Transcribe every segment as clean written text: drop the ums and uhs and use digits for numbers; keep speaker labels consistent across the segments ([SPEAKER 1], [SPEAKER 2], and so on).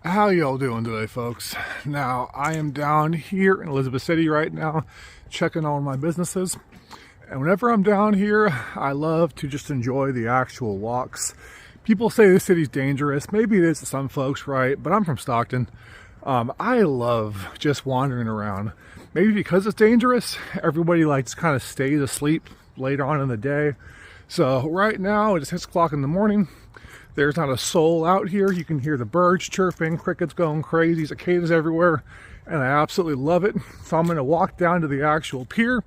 [SPEAKER 1] How y'all doing today, folks? Now, I am down here in Elizabeth City right now, checking on my businesses. And whenever I'm down here, I love to just enjoy the actual walks. People say this city's dangerous. Maybe it is to some folks, right? But I'm from Stockton. I love just wandering around. Maybe because it's dangerous, everybody likes kind of stays asleep later on in the day. So right now, it's 6 o'clock in the morning. There's not a soul out here. You can hear the birds chirping, crickets going crazy, cicadas everywhere, and I absolutely love it. So I'm gonna walk down to the actual pier,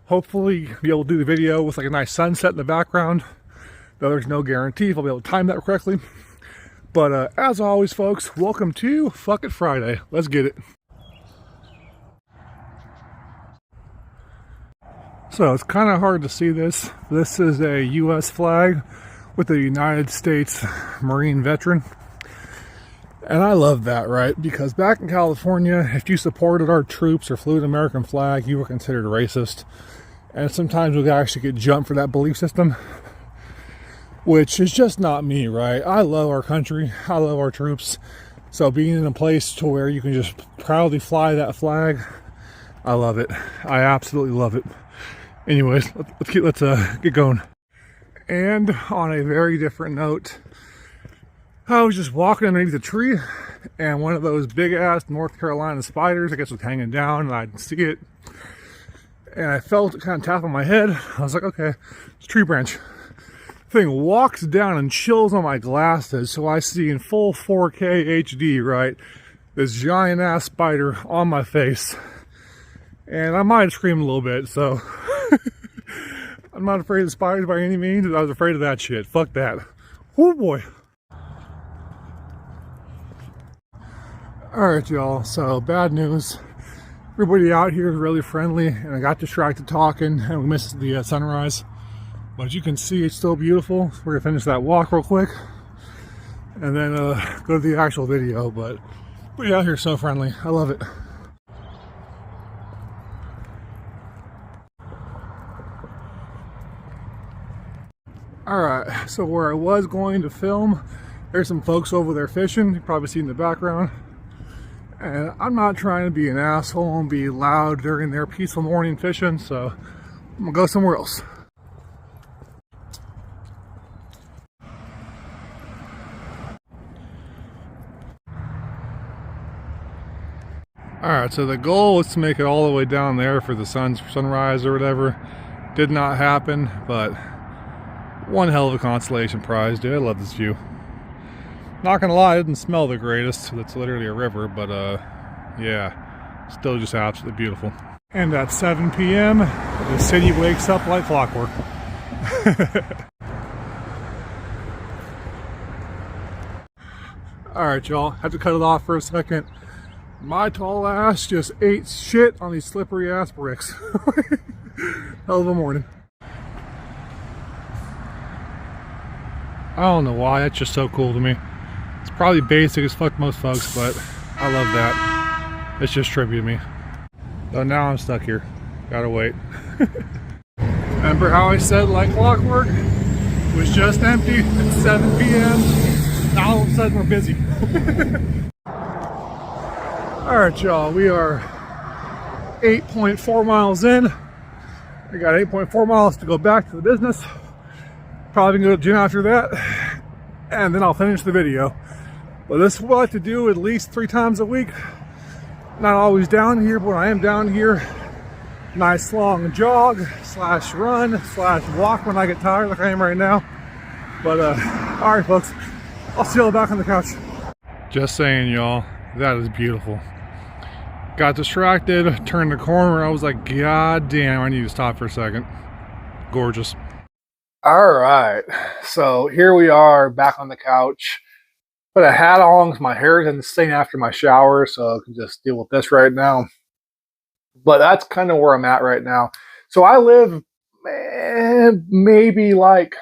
[SPEAKER 1] hopefully be able to do the video with like a nice sunset in the background, though there's no guarantee if I'll be able to time that correctly. But as always, folks, welcome to Fuck It Friday. Let's get it. So it's kind of hard to see this. This is a U.S. flag with a United States Marine veteran. And I love that, right? Because back in California, if you supported our troops or flew an American flag, you were considered racist. And sometimes we actually get jumped for that belief system, which is just not me, right? I love our country. I love our troops. So being in a place to where you can just proudly fly that flag, I love it. I absolutely love it. Anyways, let's get going. And on a very different note, I was just walking underneath a tree, and one of those big ass North Carolina spiders, I guess, was hanging down, and I didn't see it. And I felt it kind of tap on my head. I was like, okay, it's a tree branch. Thing walks down and chills on my glasses, so I see in full 4K HD, right, this giant ass spider on my face. And I might have screamed a little bit, so I'm not afraid of spiders by any means. I was afraid of that shit. Fuck that. Oh boy. Alright, y'all. So, bad news. Everybody out here is really friendly, and I got distracted talking, and we missed the sunrise. But as you can see, it's still beautiful. So we're gonna finish that walk real quick, and then go to the actual video. But out here is so friendly. I love it. Alright, so where I was going to film, there's some folks over there fishing. You probably see in the background. And I'm not trying to be an asshole and be loud during their peaceful morning fishing, so I'm gonna go somewhere else. Alright, so the goal was to make it all the way down there for the sunrise or whatever. Did not happen, but one hell of a consolation prize, dude. I love this view. Not gonna lie, it didn't smell the greatest. It's literally a river, but yeah, still just absolutely beautiful. And at 7 p.m., the city wakes up like clockwork. Alright, y'all, have to cut it off for a second. My tall ass just ate shit on these slippery ass bricks. Hell of a morning. I don't know why, that's just so cool to me. It's probably basic as fuck most folks, but I love that. It's just tribute to me. So now I'm stuck here. Gotta wait. Remember how I said like clockwork? It was just empty at 7 p.m. Now all of a sudden we're busy. Alright, y'all, we are 8.4 miles in. I got 8.4 miles to go back to the business. Probably gonna go to the gym after that, and then I'll finish the video. But this is what I like to do at least 3 times a week. Not always down here, but when I am down here, nice long jog slash run slash walk when I get tired, like I am right now. But all right, folks, I'll see you all back on the couch. Just saying, y'all, that is beautiful. Got distracted, turned the corner. I was like, God damn, I need to stop for a second. Gorgeous. All right, so here we are back on the couch. Put a hat on because my hair is insane after my shower, so I can just deal with this right now. But that's kind of where I'm at right now. So I live maybe like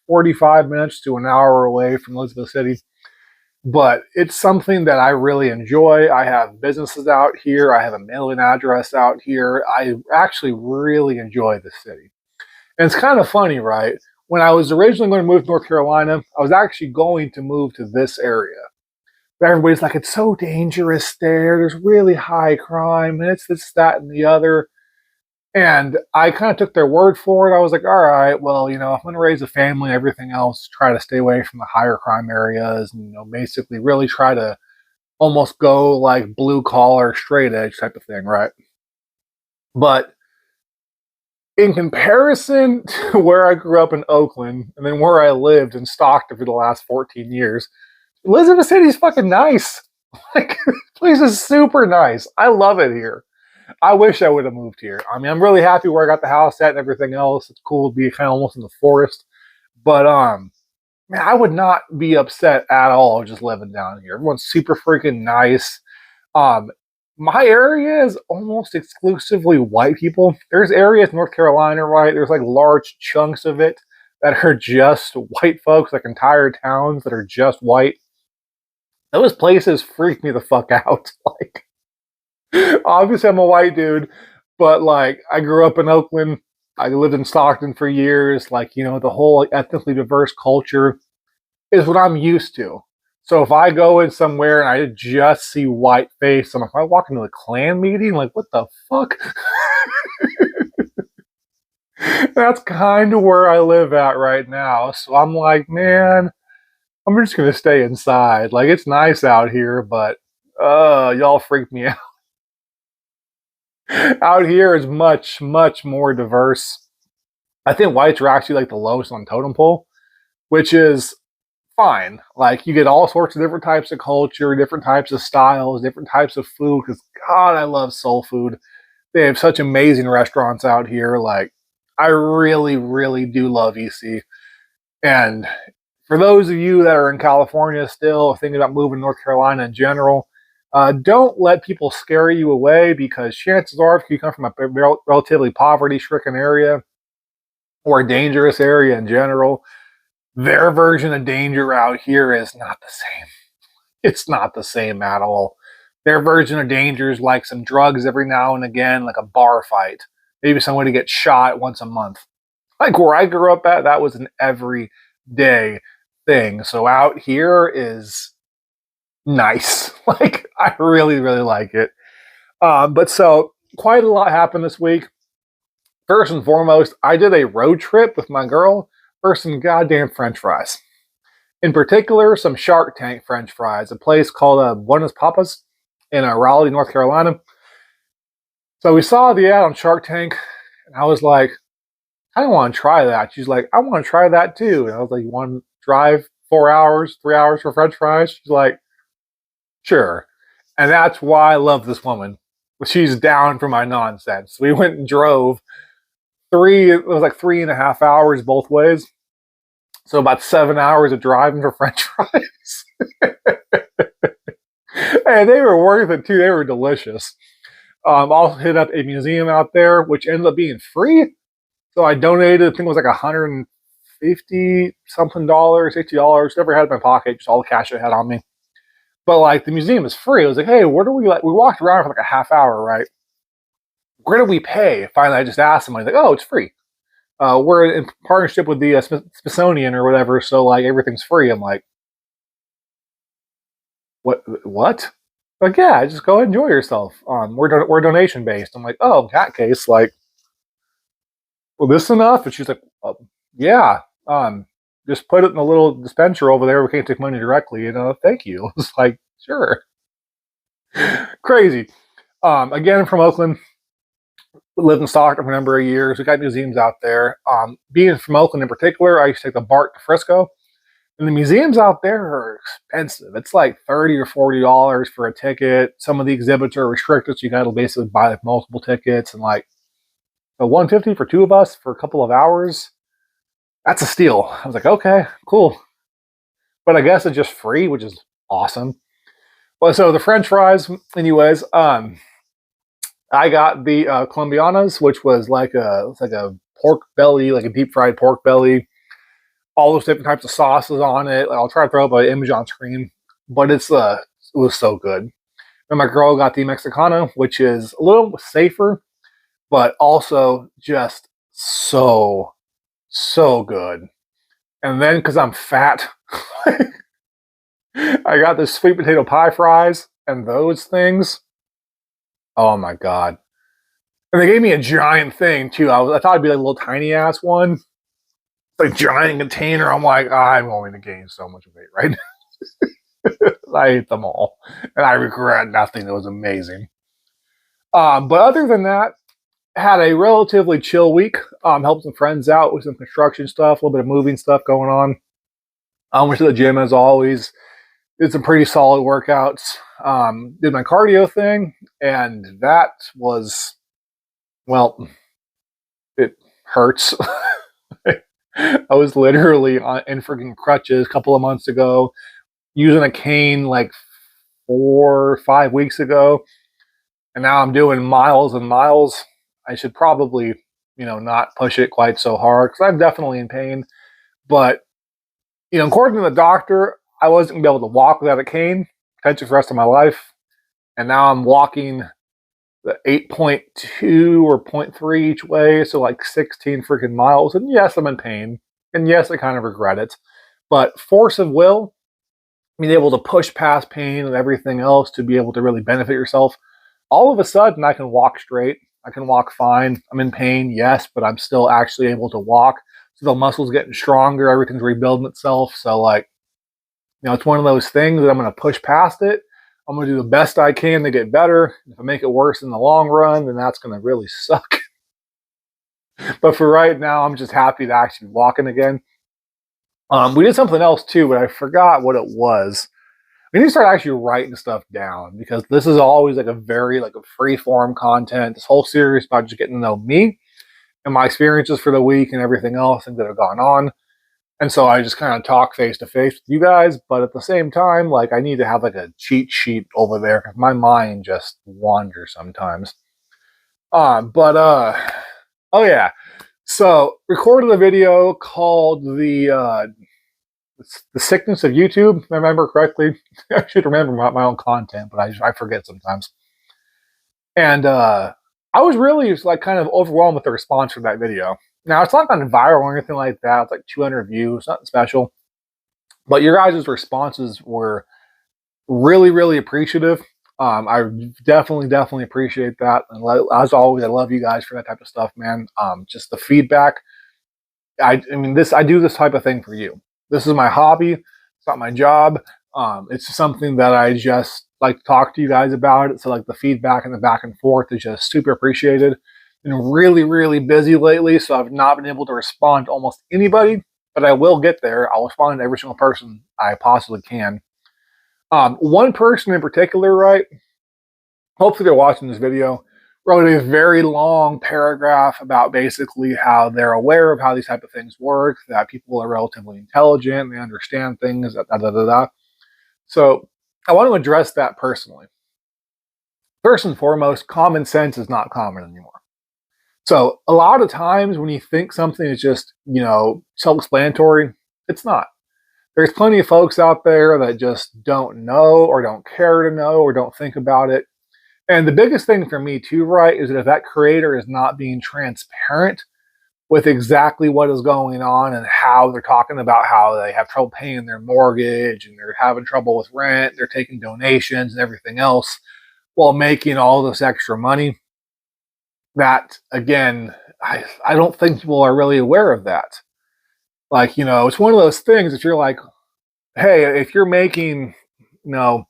[SPEAKER 1] 45 minutes to an hour away from Elizabeth City. But it's something that I really enjoy. I have businesses out here. I have a mailing address out here. I actually really enjoy the city. And it's kind of funny, right? When I was originally going to move to North Carolina, I was actually going to move to this area. everybody's like, it's so dangerous there. There's really high crime, and it's this, that, and the other. And I kind of took their word for it. I was like, all right, well, if I'm going to raise a family, everything else, try to stay away from the higher crime areas, and, basically really try to almost go like blue collar, straight edge type of thing, right? But in comparison to where I grew up in Oakland and then where I lived in Stockton for the last 14 years, Elizabeth City's fucking nice. Like, this place is super nice. I love it here. I wish I would have moved here. I mean, I'm really happy where I got the house at and everything else. It's cool to be kind of almost in the forest. But man, I would not be upset at all just living down here. Everyone's super freaking nice. Um, my area is almost exclusively white people. There's areas in North Carolina, right? There's like large chunks of it that are just white folks, like entire towns that are just white. Those places freak me the fuck out. Like, obviously, I'm a white dude, but like, I grew up in Oakland. I lived in Stockton for years. Like, the whole ethnically diverse culture is what I'm used to. So if I go in somewhere and I just see white face, I'm like, if I walk into a Klan meeting, like, what the fuck? That's kind of where I live at right now. So I'm like, man, I'm just gonna stay inside. Like, it's nice out here, but y'all freak me out. Out here is much, much more diverse. I think whites are actually like the lowest on the totem pole, which is fine. Like, you get all sorts of different types of culture, different types of styles, different types of food. Because God, I love soul food. They have such amazing restaurants out here. Like, I really, really do love EC. And for those of you that are in California still, thinking about moving to North Carolina in general, don't let people scare you away, because chances are, if you come from a relatively poverty-stricken area or a dangerous area in general, their version of danger out here is not the same. It's not the same at all. Their version of danger is like some drugs every now and again, like a bar fight. Maybe somebody gets shot once a month. Like where I grew up at, that was an everyday thing. So out here is nice. Like, I really, really like it. But so quite a lot happened this week. First and foremost, I did a road trip with my girl for some goddamn French fries. In particular, some Shark Tank French fries, a place called Buenos Papas in Raleigh, North Carolina. So we saw the ad on Shark Tank, and I was like, I don't want to try that. She's like, I want to try that too. And I was like, you want to drive 4 hours, 3 hours for French fries? She's like, sure. And that's why I love this woman. She's down for my nonsense. We went and drove it was like 3.5 hours both ways. So about 7 hours of driving for French fries. And they were worth it too. They were delicious. Also hit up a museum out there, which ended up being free. So I donated, I think it was like $150 something, $60. Never had it in my pocket, just all the cash I had on me. But like, the museum is free. I was like, hey, where do we like? We walked around for like a half hour, right? Where do we pay? Finally, I just asked him. I was like, oh, it's free. We're in partnership with the Smithsonian or whatever, so like everything's free. I'm like, what? Like, yeah, just go enjoy yourself. We're donation based. I'm like, oh, in that case, like, well, this enough? And she's like, yeah. Just put it in a little dispenser over there. We can't take money directly. Thank you. It's like, sure. Crazy. Again, from Oakland. Lived in Stockton for a number of years. We got museums out there. Being from Oakland in particular, I used to take the BART to Frisco. And the museums out there are expensive. It's like $30 or $40 for a ticket. Some of the exhibits are restricted, so you got to basically buy like multiple tickets. And like the $150 for two of us for a couple of hours, that's a steal. I was like, okay, cool. But I guess it's just free, which is awesome. Well, so the French fries, anyways. I got the Colombianas, which was like a pork belly, like a deep fried pork belly. All those different types of sauces on it. I'll try to throw up an image on screen, but it was so good. And my girl got the Mexicana, which is a little safer, but also just so good. And then because I'm fat, I got the sweet potato pie fries and those things. Oh my god! And they gave me a giant thing too. I thought it'd be like a little tiny ass one, like giant container. I'm like, I'm going to gain so much weight right now. I ate them all, and I regret nothing. It was amazing. But other than that, had a relatively chill week. Helped some friends out with some construction stuff, a little bit of moving stuff going on. Went to the gym as always. Did some pretty solid workouts. Did my cardio thing, and that was, well, it hurts. I was literally in freaking crutches a couple of months ago, using a cane like 4 or 5 weeks ago, and now I'm doing miles and miles. I should probably, not push it quite so hard because I'm definitely in pain. But, according to the doctor, I wasn't going to be able to walk without a cane, potentially for the rest of my life. And now I'm walking the 8.2 or 0.3 each way, so like 16 freaking miles. And yes, I'm in pain. And yes, I kind of regret it. But force of will, being able to push past pain and everything else to be able to really benefit yourself, all of a sudden I can walk straight. I can walk fine. I'm in pain, yes, but I'm still actually able to walk. So the muscle's getting stronger. Everything's rebuilding itself. So like, it's one of those things that I'm going to push past it. I'm going to do the best I can to get better. If I make it worse in the long run, then that's going to really suck. But for right now, I'm just happy to actually be walking again. We did something else too, but I forgot what it was. We need to start actually writing stuff down because this is always like a free form content. This whole series about just getting to know me and my experiences for the week and everything else that have gone on. And so I just kind of talk face to face with you guys, but at the same time, like I need to have like a cheat sheet over there because my mind just wanders sometimes. Oh yeah. So recorded a video called the sickness of YouTube. If I remember correctly. I should remember my own content, but I forget sometimes. And I was really like kind of overwhelmed with the response for that video. Now, it's not gone viral or anything like that. It's like 200 views, nothing special. But your guys' responses were really, really appreciative. I definitely appreciate that. And as always, I love you guys for that type of stuff, man. Just the feedback. I do this type of thing for you. This is my hobby. It's not my job. It's something that I just like to talk to you guys about it. So like the feedback and the back and forth is just super appreciated. Been really, really busy lately, so I've not been able to respond to almost anybody, but I will get there. I'll respond to every single person I possibly can. One person in particular, right? Hopefully they're watching this video. Wrote a very long paragraph about basically how they're aware of how these type of things work, that people are relatively intelligent, they understand things, So I want to address that personally. First and foremost, common sense is not common anymore. So a lot of times when you think something is just, self-explanatory, it's not. There's plenty of folks out there that just don't know or don't care to know or don't think about it. And the biggest thing for me too, right, is that if that creator is not being transparent with exactly what is going on and how they're talking about how they have trouble paying their mortgage and they're having trouble with rent, they're taking donations and everything else while making all this extra money, that again, I don't think people are really aware of that. Like, it's one of those things if you're like, hey, if you're making, $1,500,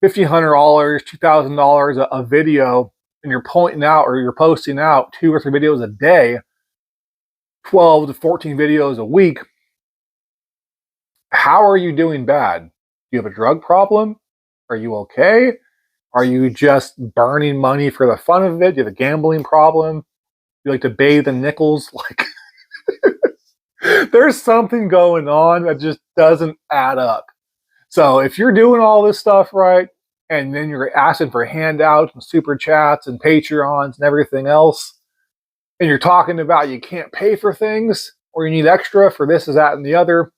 [SPEAKER 1] $2,000 a video, and you're pointing out or you're posting out 2 or 3 videos a day, 12 to 14 videos a week, how are you doing bad? Do you have a drug problem? Are you okay? Are you just burning money for the fun of it? Do you have a gambling problem? Do you like to bathe in nickels? Like, there's something going on that just doesn't add up. So if you're doing all this stuff right, and then you're asking for handouts and super chats and Patreons and everything else, and you're talking about you can't pay for things or you need extra for this, is that, and the other,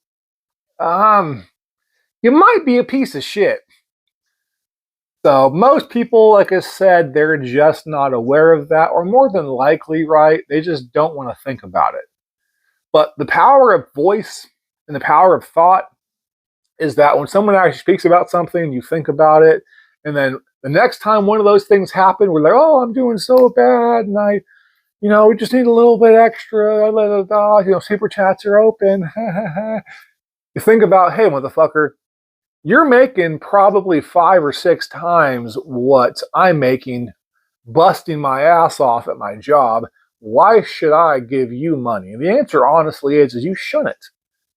[SPEAKER 1] you might be a piece of shit. So most people, like I said, they're just not aware of that, or more than likely, right, they just don't want to think about it. But the power of voice and the power of thought is that when someone actually speaks about something, you think about it, and then the next time one of those things happen, we're like, oh, I'm doing so bad, and we just need a little bit extra, super chats are open. You think about, hey, motherfucker, you're making probably 5 or 6 times what I'm making, busting my ass off at my job. Why should I give you money? And the answer honestly is you shouldn't.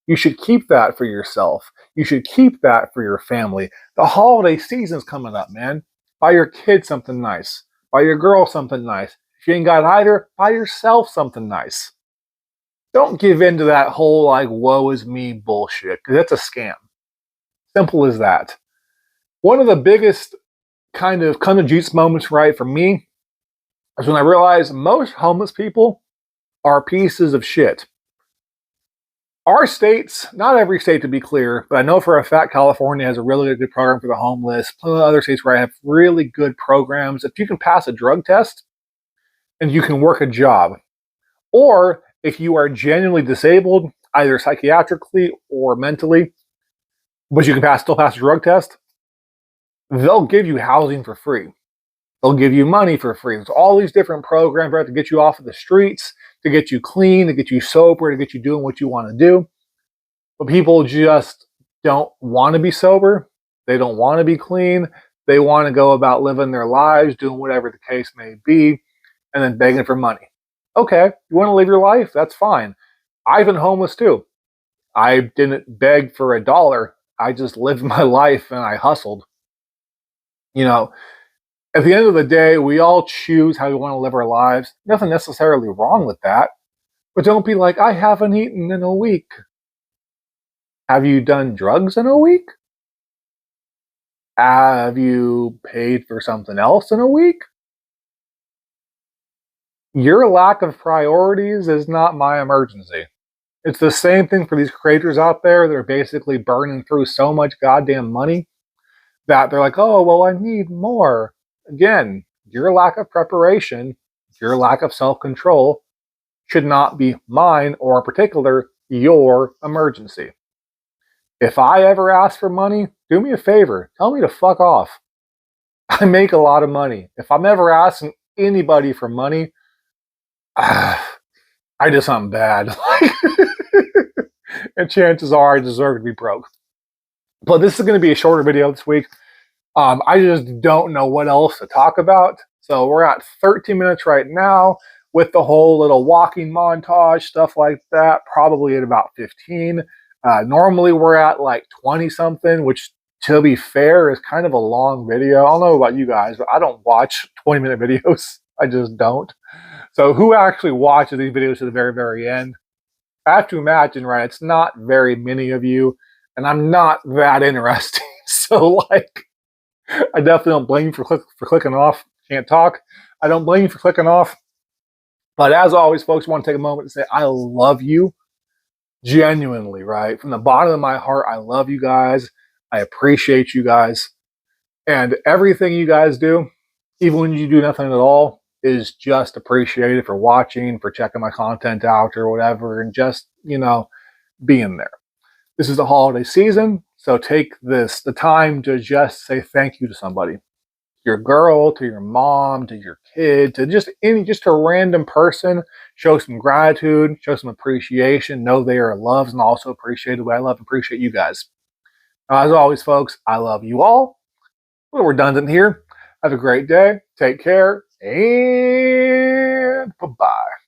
[SPEAKER 1] You should keep that for yourself. You should keep that for your family. The holiday season's coming up, man. Buy your kid something nice. Buy your girl something nice. If you ain't got either, buy yourself something nice. Don't give in to that whole like woe is me bullshit, because that's a scam. Simple as that. One of the biggest kind of come to Jesus moments, right, for me is when I realized most homeless people are pieces of shit. Our states, not every state to be clear, but I know for a fact California has a really good program for the homeless. Plenty of other states where I have really good programs. If you can pass a drug test and you can work a job, or if you are genuinely disabled, either psychiatrically or mentally, but you can still pass a drug test, they'll give you housing for free. They'll give you money for free. There's all these different programs, right, to get you off of the streets, to get you clean, to get you sober, to get you doing what you want to do. But people just don't want to be sober. They don't want to be clean. They want to go about living their lives, doing whatever the case may be, and then begging for money. Okay, you want to live your life? That's fine. I've been homeless too. I didn't beg for a dollar. I just lived my life and I hustled. You know, at the end of the day, we all choose how we want to live our lives. Nothing necessarily wrong with that. But don't be like, I haven't eaten in a week. Have you done drugs in a week? Have you paid for something else in a week? Your lack of priorities is not my emergency. It's the same thing for these creators out there that are basically burning through so much goddamn money that they're like, oh, well, I need more. Again, your lack of preparation, your lack of self-control should not be mine, or in particular, your emergency. If I ever ask for money, do me a favor. Tell me to fuck off. I make a lot of money. If I'm ever asking anybody for money, I did something bad. And chances are I deserve to be broke. But this is going to be a shorter video this week. I just don't know what else to talk about. So we're at 13 minutes right now with the whole little walking montage, stuff like that, probably at about 15. Normally we're at like 20 something, which to be fair is kind of a long video. I don't know about you guys, but I don't watch 20-minute videos. I just don't. So who actually watches these videos to the very, very end? I have to imagine, right, it's not very many of you, and I'm not that interesting. So like, I definitely don't blame you for clicking off. Can't talk. I don't blame you for clicking off. But as always, folks, I want to take a moment to say I love you genuinely, right? From the bottom of my heart, I love you guys. I appreciate you guys. And everything you guys do, even when you do nothing at all, is just appreciated for watching, for checking my content out or whatever, and just, being there. This is the holiday season, so take the time to just say thank you to somebody. Your girl, to your mom, to your kid, to just a random person. Show some gratitude, show some appreciation, know they are loved and also appreciated the way I love and appreciate you guys. As always, folks, I love you all. A little redundant here. Have a great day. Take care. And